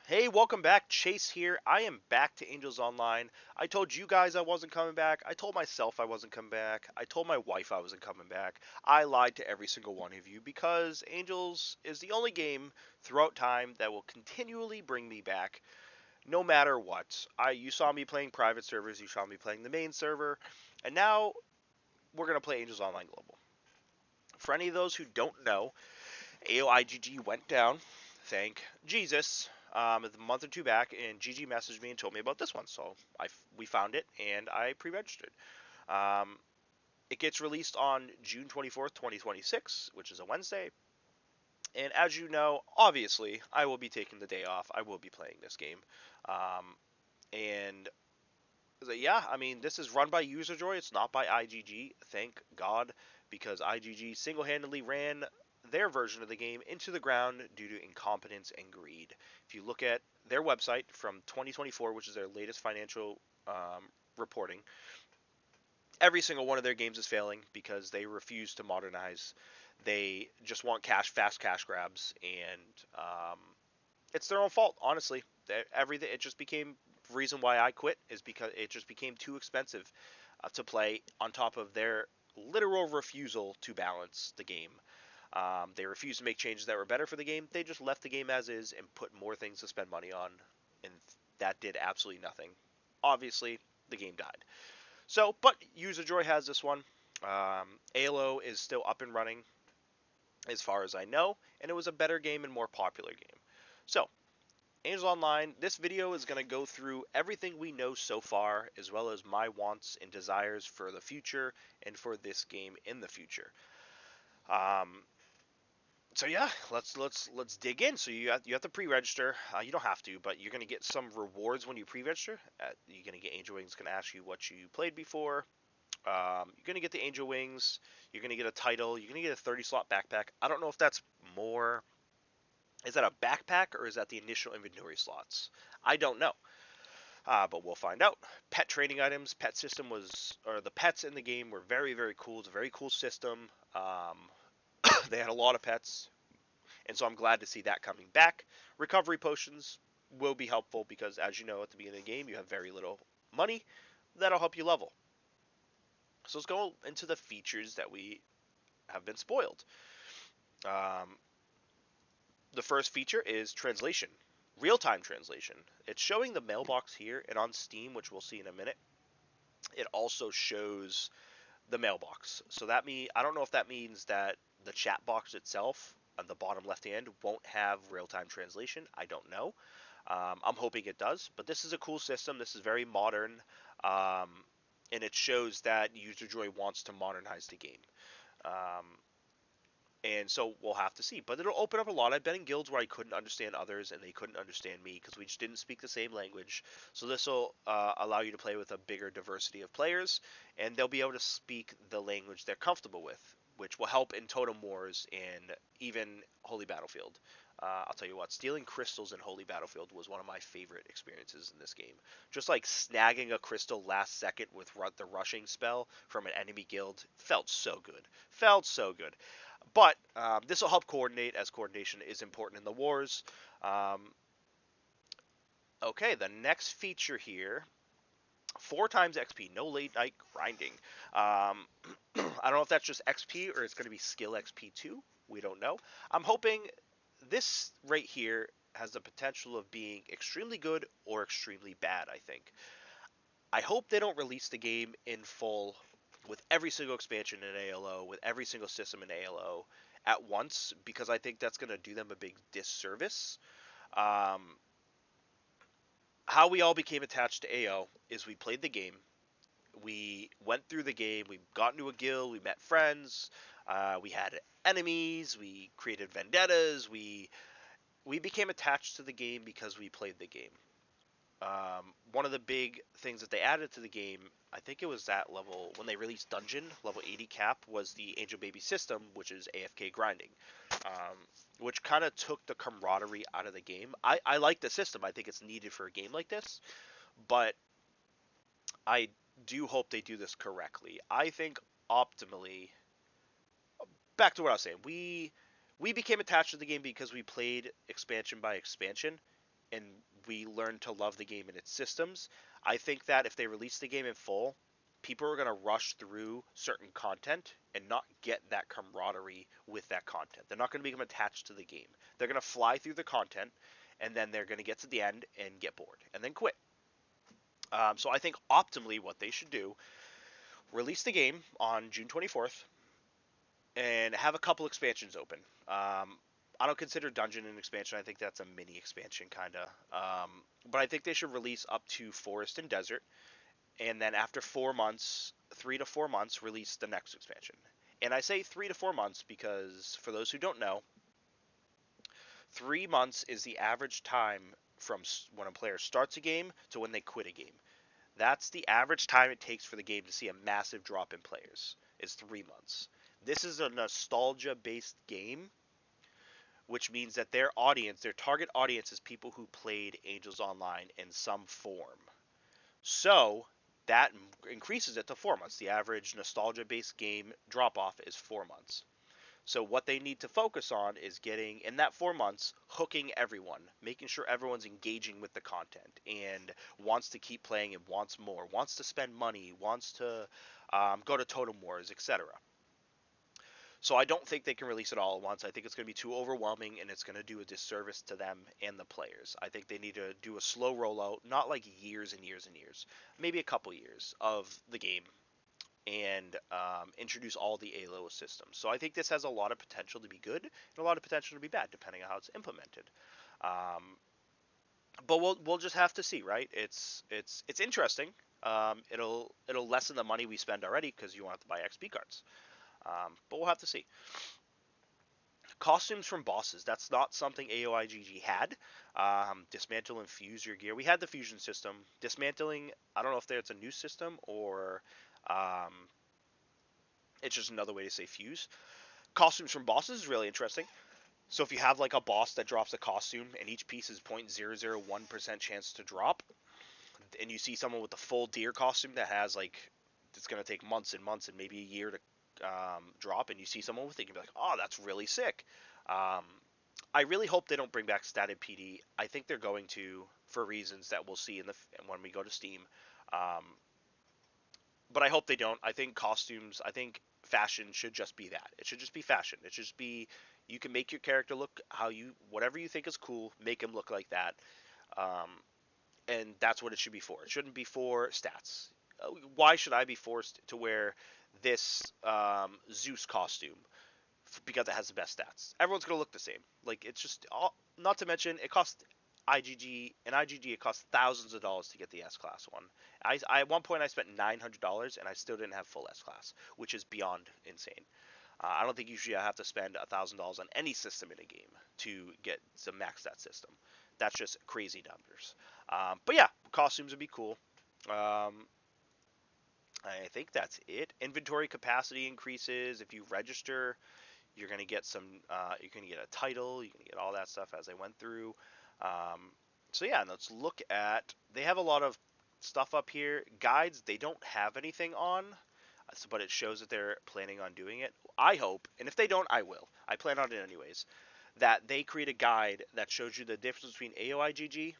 Hey, welcome back. Chase here. I am back to Angels Online. I told you guys I wasn't coming back. I told myself I wasn't coming back. I told my wife I wasn't coming back. I lied to every single one of you because Angels is the only game throughout time that will continually bring me back no matter what. You saw me playing private servers, you saw me playing the main server, and now we're going to play Angels Online Global. For any of those who don't know, AOIGG went down. Thank Jesus. A month or two back, and GG messaged me and told me about this one. So we found it, and I pre-registered. Um, it gets released on June 24th, 2026, which is a Wednesday. And as you know, obviously, I will be taking the day off. I will be playing this game. Um, and yeah, I mean, this is run by Userjoy. It's not by IGG. Thank God, because IGG single-handedly ran their version of the game into the ground due to incompetence and greed. If you look at their website from 2024, which is their latest financial reporting, every single one of their games is failing because they refuse to modernize. They just want cash, fast cash grabs, and it's their own fault, honestly. Everything it just became reason why I quit is because it just became too expensive to play. On top of their literal refusal to balance the game, they refused to make changes that were better for the game. They just left the game as is and put more things to spend money on, and that did absolutely nothing. Obviously, the game died. So, but Userjoy has this one. ALO is still up and running, as far as I know, and it was a better game and more popular game. So, Angels Online, this video is going to go through everything we know so far, as well as my wants and desires for the future and for this game in the future. Um, so yeah, let's dig in. So you have to pre-register. You don't have to, but you're going to get some rewards when you pre-register. You're going to get Angel Wings. Going to ask you what you played before. You're going to get the Angel Wings. You're going to get a title. You're going to get a 30 slot backpack. I don't know if that's more. Is that a backpack or is that the initial inventory slots? I don't know. But we'll find out. Pet training items, pet system or the pets in the game were very, very cool. It's a very cool system. They had a lot of pets, and so I'm glad to see that coming back. Recovery potions will be helpful because, as you know, at the beginning of the game, you have very little money. That'll help you level. So let's go into the features that we have been spoiled. Um, the first feature is translation, real-time translation. It's showing the mailbox here, and on Steam, which we'll see in a minute, it also shows the mailbox. So I don't know if that means that the chat box itself on the bottom left hand won't have real-time translation. I don't know. I'm hoping it does, but this is a cool system. This is very modern, um, and it shows that Userjoy wants to modernize the game. Um, and so we'll have to see. But it'll open up a lot. I've been in guilds where I couldn't understand others, and they couldn't understand me because we just didn't speak the same language. So this will allow you to play with a bigger diversity of players, and they'll be able to speak the language they're comfortable with, which will help in Totem Wars and even Holy Battlefield. I'll tell you what, stealing crystals in Holy Battlefield was one of my favorite experiences in this game. Just like snagging a crystal last second with the rushing spell from an enemy guild felt so good. Felt so good. But this will help coordinate, as coordination is important in the wars. Um, okay, the next feature here, 4 times XP, no late night grinding. Um, I don't know if that's just XP or it's going to be skill XP too. We don't know. I'm hoping this right here has the potential of being extremely good or extremely bad, I think. I hope they don't release the game in full with every single expansion in ALO, with every single system in ALO at once, because I think that's going to do them a big disservice. Um, how we all became attached to AO is we played the game, we went through the game, we got into a guild, we met friends, we had enemies, we created vendettas, we became attached to the game because we played the game. One of the big things that they added to the game, I think it was that level when they released Dungeon level 80 cap, was the Angel Baby system, which is AFK grinding, um, which kind of took the camaraderie out of the game. I like the system. I think it's needed for a game like this, but I do hope they do this correctly. I think optimally, back to what I was saying, we became attached to the game because we played expansion by expansion, and we learn to love the game and its systems. I think that if they release the game in full, people are going to rush through certain content and not get that camaraderie with that content. They're not going to become attached to the game. They're going to fly through the content, and then they're going to get to the end and get bored and then quit. So I think optimally what they should do, release the game on June 24th and have a couple expansions open. I don't consider dungeon an expansion. I think that's a mini expansion kind of. But I think they should release up to forest and desert, and then after 4 months, 3 to 4 months, release the next expansion. And I say 3 to 4 months because for those who don't know, 3 months is the average time from when a player starts a game to when they quit a game. That's the average time it takes for the game to see a massive drop in players. Is 3 months. This is a nostalgia-based game, which means that their audience, their target audience, is people who played Angels Online in some form. So that increases it to 4 months. The average nostalgia-based game drop-off is 4 months. So what they need to focus on is getting, in that 4 months, hooking everyone, making sure everyone's engaging with the content and wants to keep playing and wants more, wants to spend money, wants to go to Totem Wars, etc. So I don't think they can release it all at once. I think it's going to be too overwhelming, and it's going to do a disservice to them and the players. I think they need to do a slow rollout, not like years and years and years, maybe a couple years of the game, and introduce all the ALO systems. So I think this has a lot of potential to be good and a lot of potential to be bad, depending on how it's implemented. Um, but we'll just have to see, right? It's interesting. It'll lessen the money we spend already because you won't have to buy XP cards. But we'll have to see. Costumes from bosses. That's not something AOIGG had. Dismantle and fuse your gear. We had the fusion system. Dismantling, I don't know if it's a new system or um, it's just another way to say fuse. Costumes from bosses is really interesting. So if you have like a boss that drops a costume and each piece is 0.001% chance to drop, and you see someone with the full deer costume that has like, it's going to take months and months and maybe a year to drop, and you see someone with it, you can be like, oh, that's really sick. I really hope they don't bring back static PD. I think they're going to, for reasons that we'll see when we go to Steam. Um, but I hope they don't. I think costumes, I think fashion should just be that. It should just be fashion. It should just be, you can make your character look whatever you think is cool, make him look like that. Um, and that's what it should be for. It shouldn't be for stats. Why should I be forced to wear this Zeus costume because it has the best stats? Everyone's gonna look the same. Like, it's just not to mention it costs IGG it costs thousands of dollars to get the S class one. I at one point I spent $900 and I still didn't have full S class, which is beyond insane. I don't think usually I have to spend $1,000 on any system in a game to get to max that system. That's just crazy numbers. But yeah, costumes would be cool. I think that's it. Inventory capacity increases. If you register, you're gonna get some. You're gonna get a title. You're gonna get all that stuff as I went through. So yeah, let's look at. They have a lot of stuff up here. Guides. They don't have anything on, but it shows that they're planning on doing it. I hope, and if they don't, I will. I plan on it anyways. That they create a guide that shows you the difference between AOIGG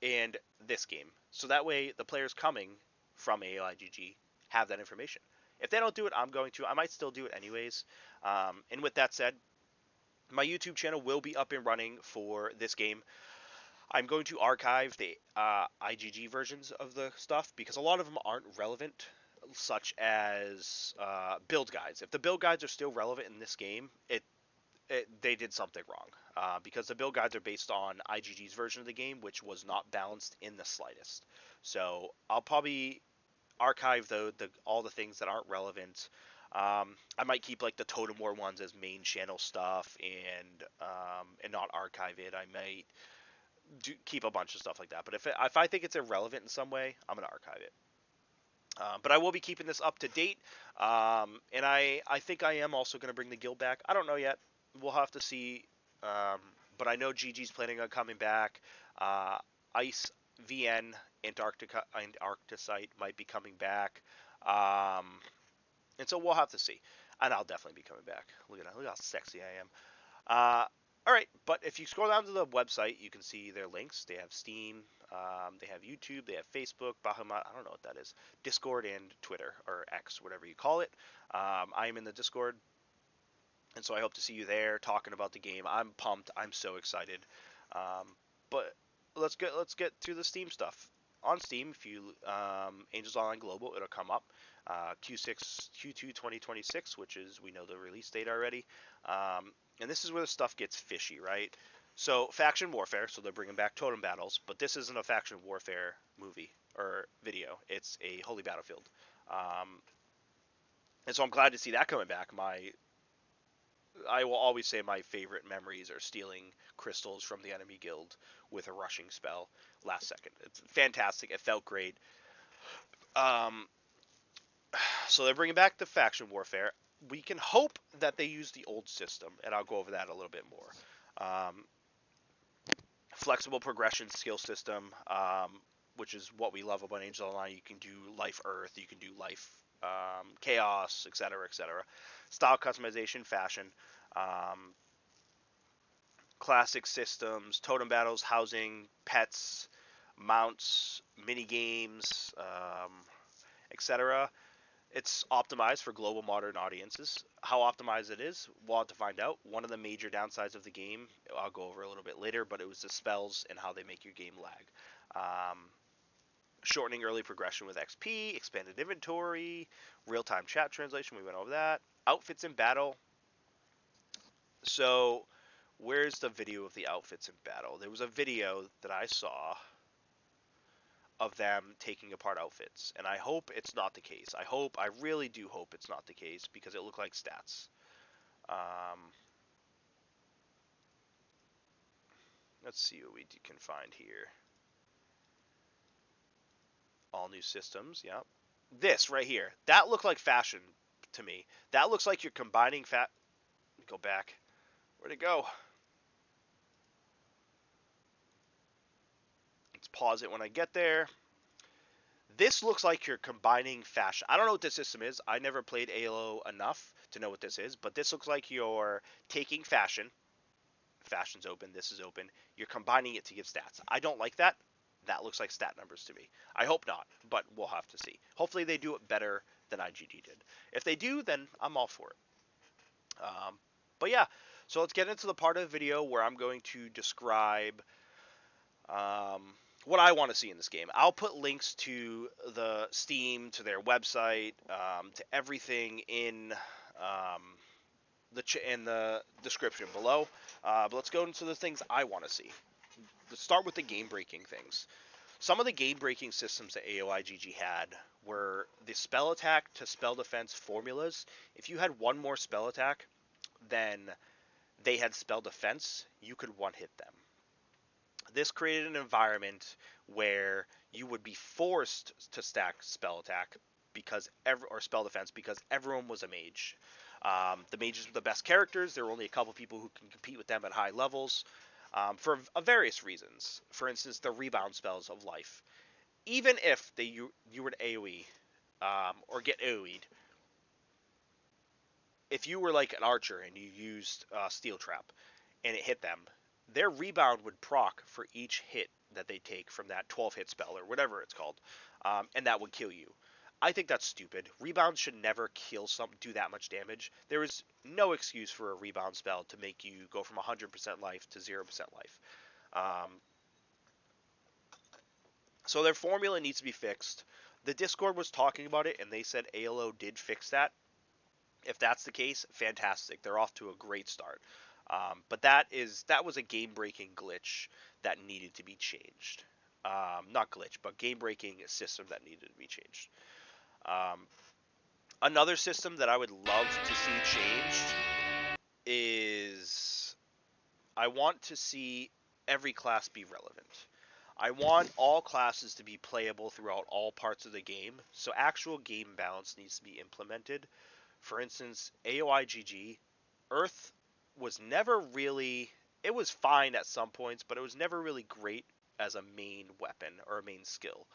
and this game. So that way, the players coming from AOIGG have that information. If they don't do it, I'm going to. I might still do it anyways. And with that said, my YouTube channel will be up and running for this game. I'm going to archive the IGG versions of the stuff because a lot of them aren't relevant, such as build guides. If the build guides are still relevant in this game, they did something wrong because the build guides are based on IGG's version of the game, which was not balanced in the slightest. So I'll probably archive all the things that aren't relevant. I might keep like the Totem War ones as main channel stuff and not archive it. I might keep a bunch of stuff like that. But if I think it's irrelevant in some way, I'm gonna archive it. But I will be keeping this up to date, and I think I am also going to bring the guild back. I don't know yet. We'll have to see. But I know GG's planning on coming back. Ice VN Antarcticite might be coming back, and so we'll have to see. And I'll definitely be coming back. Look how sexy I am. All right, but if you scroll down to the website, you can see their links. They have Steam, they have YouTube, they have Facebook, Bahamut. I don't know what that is. Discord and Twitter or X, whatever you call it. I am in the Discord, and so I hope to see you there talking about the game. I'm pumped. I'm so excited. Um, but let's get through the Steam stuff. On Steam, if you Angels Online Global, it'll come up. Q2 2026, which is we know the release date already. And this is where the stuff gets fishy, right? So faction warfare. So they're bringing back totem battles, but this isn't a faction warfare movie or video. It's a holy battlefield. Um, and so I'm glad to see that coming back. I will always say my favorite memories are stealing crystals from the enemy guild with a rushing spell last second. It's fantastic. It felt great. Um, so they're bringing back the faction warfare. We can hope that they use the old system, and I'll go over that a little bit more. Flexible progression skill system, which is what we love about Angel Online. You can do life Earth, you can do life chaos, etc., etc. Style customization, fashion. Um, Classic systems, totem battles, housing, pets, mounts, mini games, etc. It's optimized for global modern audiences. How optimized it is, we'll have to find out. One of the major downsides of the game, I'll go over a little bit later, but it was the spells and how they make your game lag. Um, Shortening early progression with XP, expanded inventory, real-time chat translation, we went over that. Outfits in battle. So where's the video of the outfits in battle? There was a video that I saw of them taking apart outfits, and I hope it's not the case. I really do hope it's not the case because it looked like stats. Um, let's see what we can find here. All new systems, yeah. This right here, that looked like fashion to me. That looks like you're combining Go back. Where'd it go? Let's pause it when I get there. This looks like you're combining fashion. I don't know what this system is. I never played ALO enough to know what this is, but this looks like you're taking fashion. Fashion's open. This is open. You're combining it to give stats. I don't like that. That looks like stat numbers to me. I hope not, but we'll have to see. Hopefully they do it better than IGD did. If they do, then I'm all for it. But yeah, so let's get into the part of the video where I'm going to describe um, what I want to see in this game. I'll put links to the Steam, to their website, to everything in in the description below. But let's go into the things I want to see. Let's start with the game-breaking things. Some of the game-breaking systems that AOIGG had were the spell attack to spell defense formulas. If you had one more spell attack than they had spell defense, you could one-hit them. This created an environment where you would be forced to stack spell attack or spell defense because everyone was a mage. The mages were the best characters. There were only a couple people who can compete with them at high levels for various reasons. For instance, the rebound spells of life. Even if you were to AoE or get AoE'd, if you were like an archer and you used Steel Trap and it hit them, their rebound would proc for each hit that they take from that 12 hit spell or whatever it's called, and that would kill you. I think that's stupid. Rebound should never do that much damage. There is no excuse for a rebound spell to make you go from 100% life to 0% life. So their formula needs to be fixed. The Discord was talking about it, and they said ALO did fix that. If that's the case, fantastic. They're off to a great start. But that was a game-breaking glitch that needed to be changed. Not glitch, but game-breaking system that needed to be changed. Another system that I would love to see changed is I want to see every class be relevant. I want all classes to be playable throughout all parts of the game, so actual game balance needs to be implemented. For instance, AOIGG, Earth was never really, it was fine at some points, but it was never really great as a main weapon or a main skill.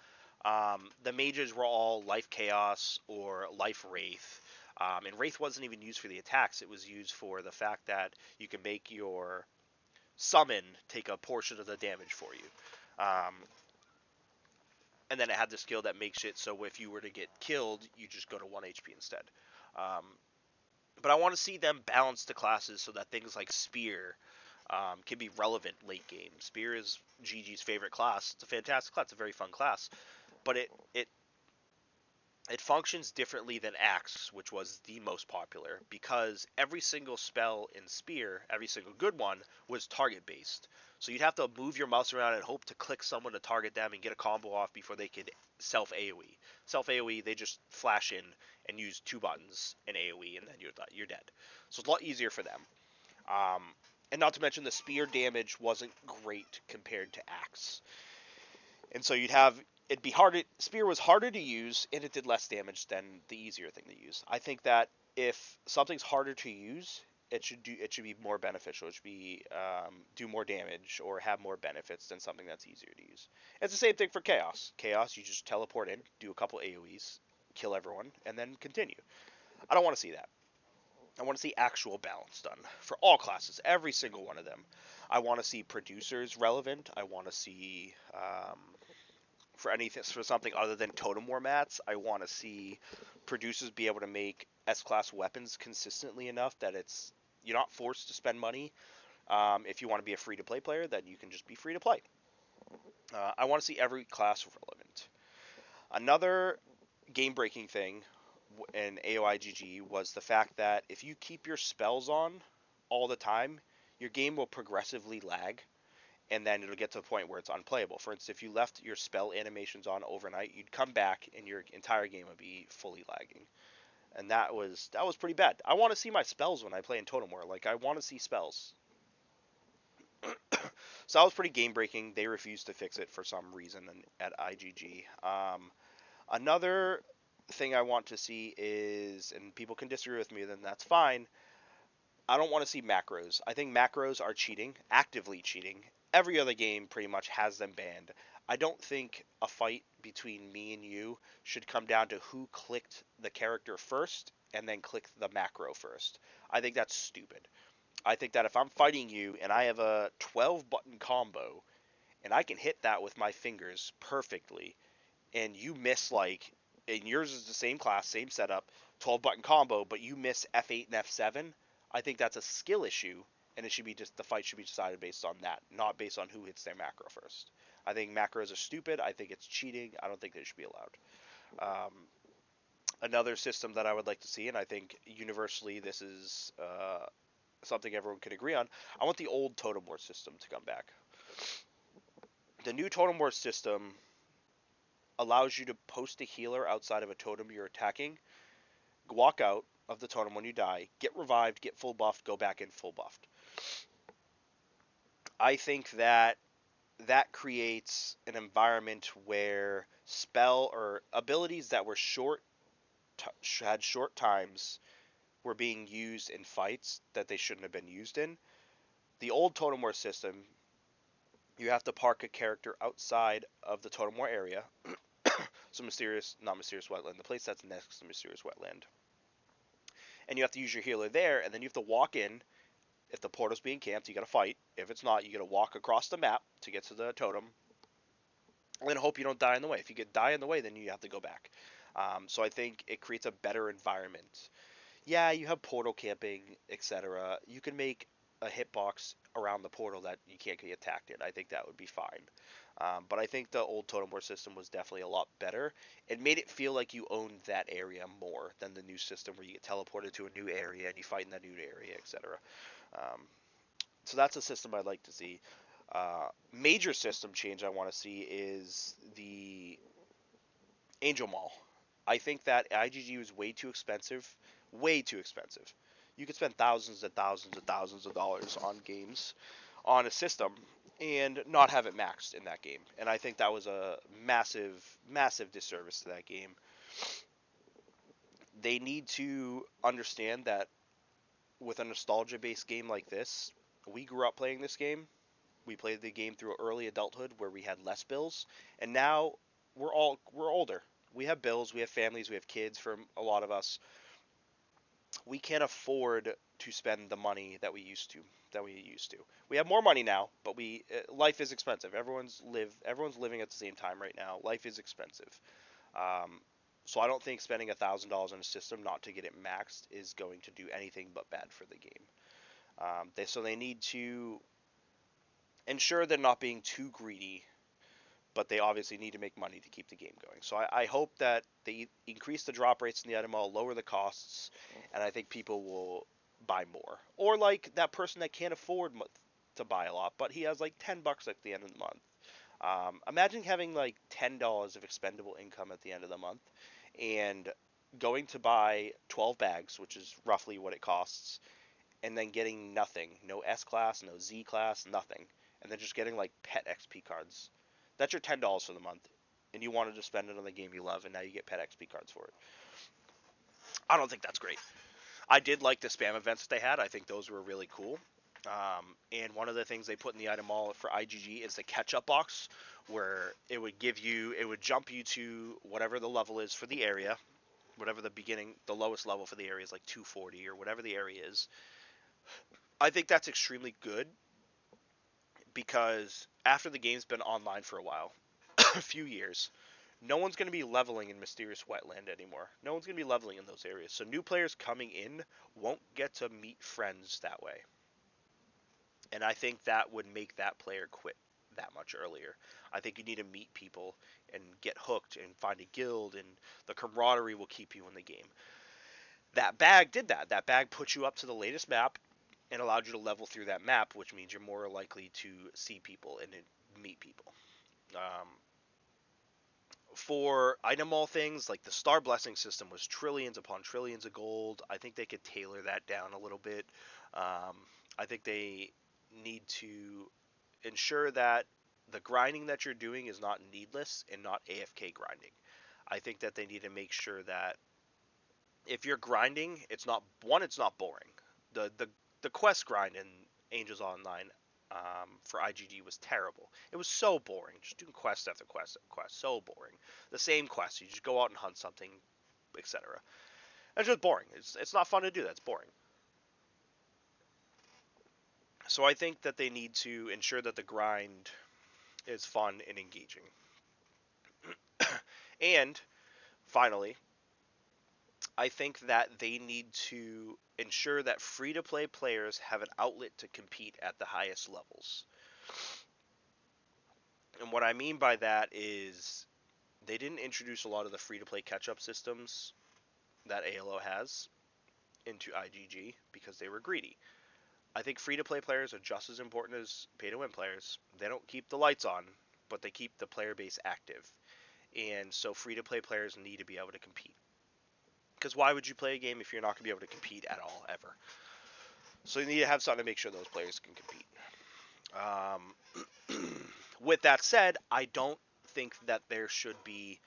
The mages were all Life Chaos or Life Wraith, and Wraith wasn't even used for the attacks. It was used for the fact that you can make your summon take a portion of the damage for you. Um, and then it had the skill that makes it so if you were to get killed, you just go to 1 HP instead. Um, but I want to see them balance the classes so that things like Spear can be relevant late game. Spear is GG's favorite class. It's a fantastic class. It's a very fun class, but it functions differently than Axe, which was the most popular, because every single spell in Spear, every single good one, was target based. So you'd have to move your mouse around and hope to click someone to target them and get a combo off before they could self AoE. Self AoE, they just flash in and use two buttons in AoE, and then you're dead. So it's a lot easier for them. Um, and not to mention the spear damage wasn't great compared to Axe. And so it'd be harder. Spear was harder to use, and it did less damage than the easier thing to use. I think that if something's harder to use, it should be more beneficial. It should be do more damage or have more benefits than something that's easier to use. It's the same thing for Chaos. Chaos, you just teleport in, do a couple AoEs, kill everyone, and then continue. I don't want to see that. I want to see actual balance done for all classes, every single one of them. I want to see producers relevant. I want to see for something other than totem war mats. I want to see producers be able to make S-class weapons consistently enough that you're not forced to spend money. If you want to be a free-to-play player, then you can just be free to play. I want to see every class relevant. Another game-breaking thing in AOIGG was the fact that if you keep your spells on all the time, your game will progressively lag, and then it'll get to the point where it's unplayable. For instance, if you left your spell animations on overnight, you'd come back and your entire game would be fully lagging. And that was pretty bad. I want to see my spells when I play in Totem War. Like, I want to see spells. So that was pretty game breaking. They refused to fix it for some reason at IGG. Another thing I want to see is, and people can disagree with me, then that's fine. I don't want to see macros. I think macros are cheating, actively cheating. Every other game pretty much has them banned. I don't think a fight between me and you should come down to who clicked the character first and then clicked the macro first. I think that's stupid. I think that if I'm fighting you and I have a 12 button combo and I can hit that with my fingers perfectly, and you miss and yours is the same class, same setup, 12 button combo, but you miss F8 and F7, I think that's a skill issue, and the fight should be decided based on that, not based on who hits their macro first. I think macros are stupid. I think it's cheating. I don't think they should be allowed. Um, Another system that I would like to see, and I think universally this is something everyone can agree on, I want the old Totem War system to come back. The new Totem War system allows you to post a healer outside of a totem you're attacking, walk out of the totem when you die, get revived, get full buffed, go back in full buffed. I think that creates an environment where spell or abilities that were had short times were being used in fights that they shouldn't have been used in. The old Totem War system, you have to park a character outside of the Totem War area. So not mysterious wetland, the place that's next to mysterious wetland. And you have to use your healer there, and then you have to walk in. If the portal's being camped, you gotta fight. If it's not, you gotta walk across the map to get to the totem, and then hope you don't die in the way. If you die in the way, then you have to go back. So I think it creates a better environment. Yeah, you have portal camping, etc. You can make a hitbox around the portal that you can't get attacked in. I think that would be fine. But I think the old Totem War system was definitely a lot better. It made it feel like you owned that area more than the new system where you get teleported to a new area and you fight in that new area, etc. Um, so that's a system I'd like to see. Major system change I want to see is the Angel Mall. I think that IGG was way too expensive. Way too expensive. You could spend thousands and thousands and thousands of dollars on games, on a system, and not have it maxed in that game. And I think that was a massive, massive disservice to that game. They need to understand that with a nostalgia-based game like this, we grew up playing this game. We played the game through early adulthood where we had less bills, and now we're older. We have bills, we have families, we have kids. For a lot of us, we can't afford to spend the money that we used to. We have more money now, but life is expensive. Everyone's living at the same time right now. Life is expensive. Um, so I don't think spending $1,000 on a system not to get it maxed is going to do anything but bad for the game. They need to ensure they're not being too greedy, but they obviously need to make money to keep the game going. So I hope that they increase the drop rates in the item mall, lower the costs, and I think people will buy more. Or like that person that can't afford to buy a lot, but he has like $10 at the end of the month. Imagine having like $10 of expendable income at the end of the month, and going to buy 12 bags, which is roughly what it costs, and then getting nothing. No S class, no Z class, nothing. And then just getting like pet XP cards. That's your $10 for the month. And you wanted to spend it on the game you love, and now you get pet XP cards for it. I don't think that's great. I did like the spam events that they had. I think those were really cool. And one of the things they put in the item mall for IGG is the catch-up box, where it would jump you to whatever the level is for the area, whatever the lowest level for the area is, like 240 or whatever the area is. I think that's extremely good because after the game's been online for a while, a few years, no one's going to be leveling in Mysterious Wetland anymore. No one's going to be leveling in those areas. So new players coming in won't get to meet friends that way. And I think that would make that player quit that much earlier. I think you need to meet people and get hooked and find a guild, and the camaraderie will keep you in the game. That bag did that. That bag put you up to the latest map and allowed you to level through that map, which means you're more likely to see people and meet people. Um, for item mall things, like the star blessing system was trillions upon trillions of gold. I think they could tailor that down a little bit. I think they need to ensure that the grinding that you're doing is not needless and not AFK grinding. I think that they need to make sure that if you're grinding, it's not boring. The quest grind in Angels Online for IGG was terrible. It was so boring, just doing quest after quest after quest, so boring. The same quest, you just go out and hunt something, etc. It's just boring. It's not fun to do. That's boring. So I think that they need to ensure that the grind is fun and engaging. And finally, I think that they need to ensure that free-to-play players have an outlet to compete at the highest levels. And what I mean by that is they didn't introduce a lot of the free-to-play catch-up systems that ALO has into IGG because they were greedy. I think free-to-play players are just as important as pay-to-win players. They don't keep the lights on, but they keep the player base active. And so free-to-play players need to be able to compete. Because why would you play a game if you're not going to be able to compete at all, ever? So you need to have something to make sure those players can compete. With that said, I don't think that there should be...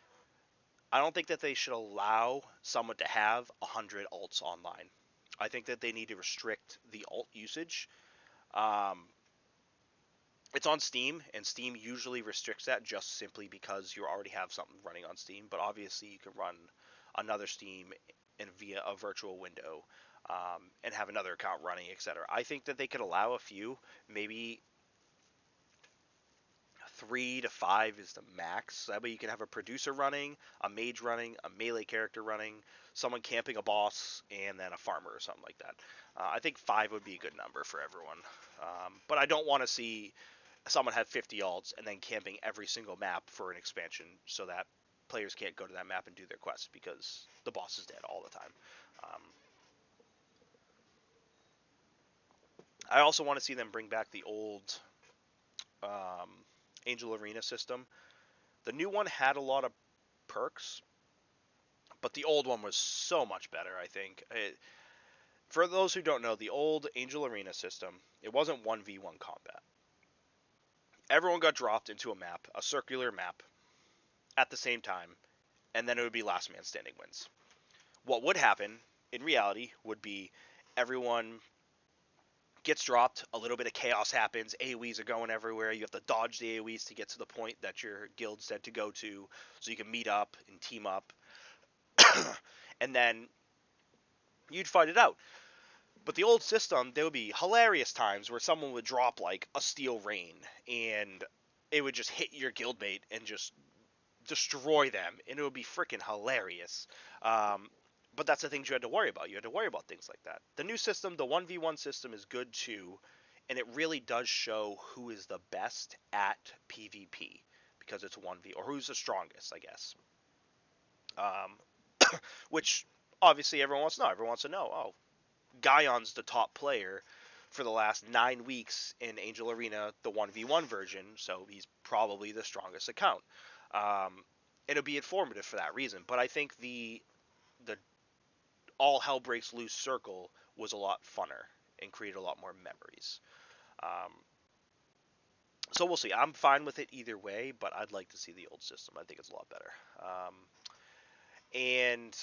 I don't think that they should allow someone to have 100 alts online. I think that they need to restrict the alt usage. It's on Steam, and Steam usually restricts that just simply because you already have something running on Steam. But obviously, you can run another Steam via a virtual window and have another account running, etc. I think that they could allow a few, maybe 3 to 5 is the max. That way you can have a producer running, a mage running, a melee character running, someone camping a boss, and then a farmer or something like that. I think 5 would be a good number for everyone. But I don't want to see someone have 50 alts and then camping every single map for an expansion so that players can't go to that map and do their quests because the boss is dead all the time. I also want to see them bring back the old Angel Arena system. The new one had a lot of perks, but the old one was so much better, I think. For those who don't know, the old Angel Arena system, it wasn't 1v1 combat. Everyone got dropped into a map, a circular map, at the same time, and then it would be last man standing wins. What would happen, in reality, would be everyone gets dropped, a little bit of chaos happens, AoEs are going everywhere, you have to dodge the AoEs to get to the point that your guild said to go to, so you can meet up and team up, and then you'd fight it out. But the old system, there would be hilarious times where someone would drop like a steel rain and it would just hit your guildmate and just destroy them, and it would be freaking hilarious. Um, but that's the things you had to worry about. You had to worry about things like that. The new system, the 1v1 system, is good too, and it really does show who is the best at PvP because it's 1v, or who's the strongest, I guess. Which obviously everyone wants to know. Everyone wants to know, oh, Guyon's the top player for the last 9 weeks in Angel Arena, the 1v1 version, so he's probably the strongest account. Um, It'll be informative for that reason. But I think the all hell breaks loose circle was a lot funner and created a lot more memories. Um, so we'll see. I'm fine with it either way, but I'd like to see the old system. I think it's a lot better. And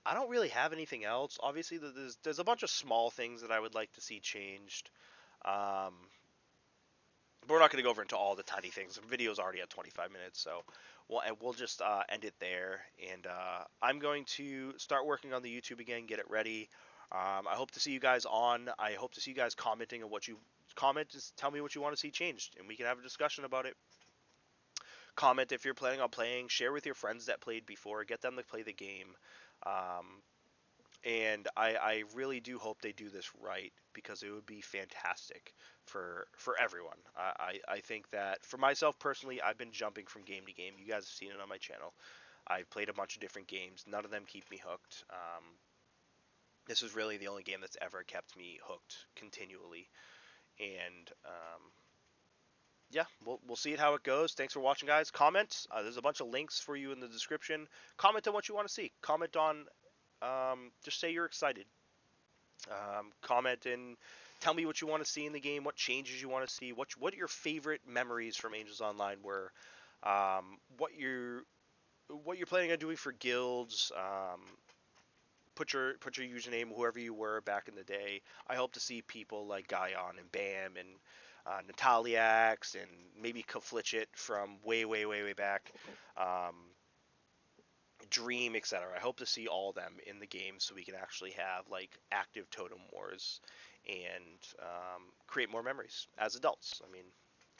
I don't really have anything else. Obviously, there's a bunch of small things that I would like to see changed. Um, but we're not going to go over into all the tiny things. The video's already at 25 minutes, so we'll just end it there. And I'm going to start working on the YouTube again, get it ready. I hope to see you guys on. I hope to see you guys commenting on what you comment. Just tell me what you want to see changed, and we can have a discussion about it. Comment if you're planning on playing. Share with your friends that played before. Get them to play the game. Um, and I really do hope they do this right because it would be fantastic for everyone. I think that for myself personally, I've been jumping from game to game. You guys have seen it on my channel. I've played a bunch of different games. None of them keep me hooked. This is really the only game that's ever kept me hooked continually. And yeah, we'll see how it goes. Thanks for watching, guys. Comment. There's a bunch of links for you in the description. Comment on what you want to see. Comment on. Just say you're excited. Comment and tell me what you want to see in the game, what changes you want to see, what your favorite memories from Angels Online were, what you're planning on doing for guilds. Put your username, whoever you were back in the day. I hope to see people like Guyon and Bam and Nataliax and maybe Kaflichit from way back. Um, Dream, etc. I hope to see all of them in the game so we can actually have like active totem wars and create more memories as adults. I mean,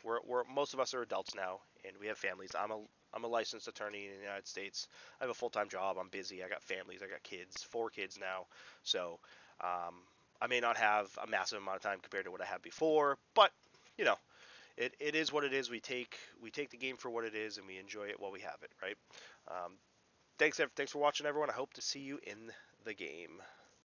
we're most of us are adults now and we have families. I'm a licensed attorney in the United States. I have a full-time job. I'm busy. I got families. I got kids. 4 kids now. So I may not have a massive amount of time compared to what I had before, but you know, it is what it is. We take the game for what it is and we enjoy it while we have it, right? Um, thanks for watching, everyone. I hope to see you in the game.